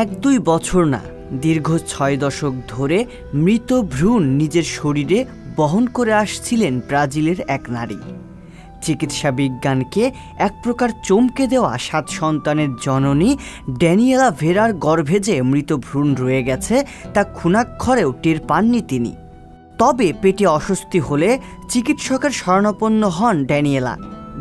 1-2 বছর না, দীর্ঘ 6 দশক ধরে মৃত ভ্রূণ নিজের শরীরে বহন করে আসছিলেন ব্রাজিলের এক নারী। চিকিৎসা বিজ্ঞানকে এক প্রকার চমকে দেওয়া 7 সন্তানের জননী ড্যানিয়েলা ভেরার গর্ভে যে মৃত ভ্রূণ রয়ে গেছে তা ক্ষুণাক্ষরেও টের পাননি তিনি। তবে পেটে অস্বস্তি হলে চিকিৎসকের শরণাপন্ন হন ড্যানিয়েলা।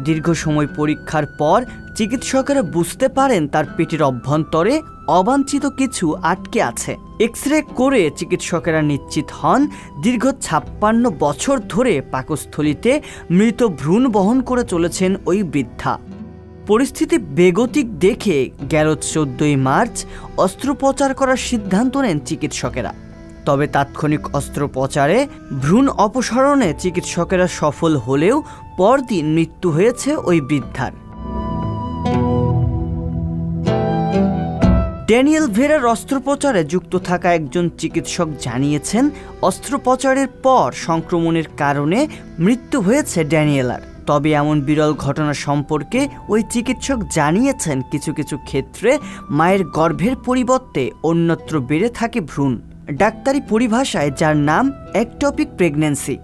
দীর্ঘ সময় পরীক্ষার পর চিকিৎসকেরা বুঝতে পারেন তার পেটের অভ্যন্তরে অবাঞ্ছিত কিছু আটকে আছে। এক্স-রে করে চিকিৎসকেরা নিশ্চিত হন দীর্ঘ 56 বছর ধরে পাকস্থলীতে মৃত ভ্রূণ বহন করে চলেছেন ওই বৃদ্ধা। পরিস্থিতি বেগতিক দেখে গেল 14 মার্চ অস্ত্রোপচার করার সিদ্ধান্ত নেন চিকিৎসকেরা। তবে তাৎক্ষণিক অস্ত্রোপচারে ভ্রূণ অপসারণে চিকিৎসকেরা সফল হলেও পরদিন মৃত্যু হয়েছে ওই বৃদ্ধার। ড্যানিয়েল ভেরার অস্ত্রোপচারে যুক্ত থাকা একজন চিকিৎসক জানিয়েছেন, অস্ত্রোপচারের পর সংক্রমণের কারণে মৃত্যু হয়েছে ড্যানিয়েলার। তবে এমন বিরল ঘটনা সম্পর্কে ওই চিকিৎসক জানিয়েছেন, কিছু কিছু ক্ষেত্রে মায়ের গর্ভের পরিবর্তে অন্যত্র বেড়ে থাকে ভ্রূণ, ডাক্তারি পরিভাষায় যার নাম একটপিক প্রেগন্যান্সি।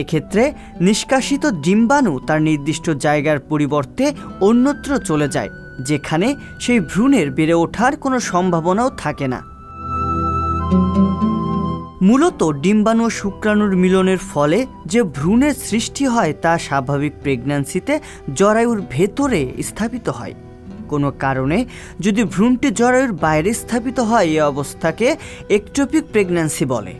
এক্ষেত্রে নিষ্কাশিত ডিম্বাণু তার নির্দিষ্ট জায়গার পরিবর্তে অন্যত্র চলে যায়, যেখানে সেই ভ্রূণের বেড়ে ওঠার কোনো সম্ভাবনাও থাকে না। মূলত ডিম্বাণু ও শুক্রাণুর মিলনের ফলে যে ভ্রূণের সৃষ্টি হয় তা স্বাভাবিক প্রেগন্যান্সিতে জরায়ুর ভেতরে স্থাপিত হয়। কোনো কারণে যদি ভ্রূণটি জরায়ুর বাইরে স্থাপিত হয়, এই অবস্থাকে একটপিক প্রেগন্যান্সি বলে।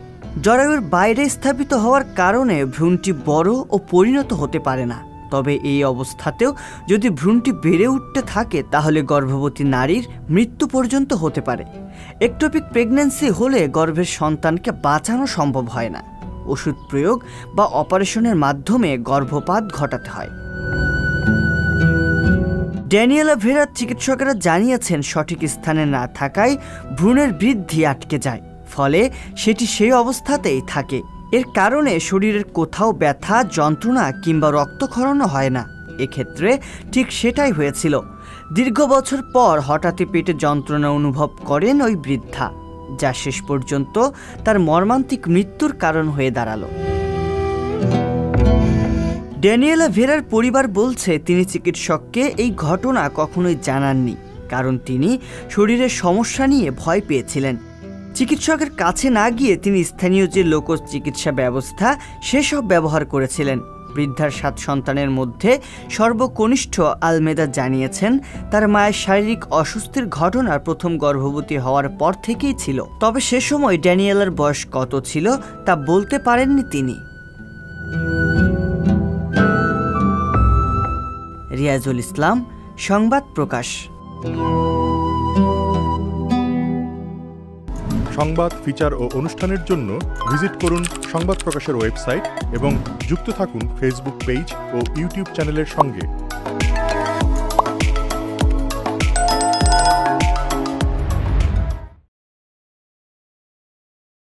জরায়ুর বাইরে স্থাপিত হওয়ার কারণে ভ্রূণটি বড় ও পরিণত হতে পারে না। তবে এই অবস্থাতেও যদি ভ্রূণটি বেড়ে উঠতে থাকে তাহলে গর্ভবতী নারীর মৃত্যু পর্যন্ত হতে পারে। একটপিক প্রেগন্যান্সি হলে গর্ভের সন্তানকে বাঁচানো সম্ভব হয় না। ওষুধ প্রয়োগ বা অপারেশনের মাধ্যমে গর্ভপাত ঘটাতে হয়। ড্যানিয়েলা ভেরার চিকিৎসকেরা জানিয়েছেন, সঠিক স্থানে না থাকায় ভ্রূণের বৃদ্ধি আটকে যায়, ফলে সেটি সেই অবস্থাতেই থাকে। এর কারণে শরীরের কোথাও ব্যথা, যন্ত্রণা কিংবা রক্তক্ষরণও হয় না। এক্ষেত্রে ঠিক সেটাই হয়েছিল। দীর্ঘ বছর পর হঠাৎই পেটে যন্ত্রণা অনুভব করেন ওই বৃদ্ধা, যা শেষ পর্যন্ত তার মর্মান্তিক মৃত্যুর কারণ হয়ে দাঁড়ালো। ড্যানিয়েলা ভেরার পরিবার বলছে, তিনি চিকিৎসককে এই ঘটনা কখনোই জানাননি, কারণ তিনি শরীরের সমস্যা নিয়ে ভয় পেয়েছিলেন। চিকিৎসকের কাছে না গিয়ে তিনি স্থানীয় যে লোক চিকিৎসা ব্যবস্থা সেসব ব্যবহার করেছিলেন। বৃদ্ধার 7 সন্তানের মধ্যে সর্বকনিষ্ঠ আলমেদা জানিয়েছেন, তার মায়ের শারীরিক অস্বস্তির ঘটনা প্রথম গর্ভবতী হওয়ার পর থেকেই ছিল। তবে সে সময় ড্যানিয়েলার বয়স কত ছিল তা বলতে পারেননি তিনি। রিয়াজুল ইসলাম, সংবাদ প্রকাশ। সংবাদ, ফিচার ও অনুষ্ঠানের জন্য ভিজিট করুন সংবাদ প্রকাশের ওয়েবসাইট এবং যুক্ত থাকুন ফেসবুক পেজ ও ইউটিউব চ্যানেলের সঙ্গে।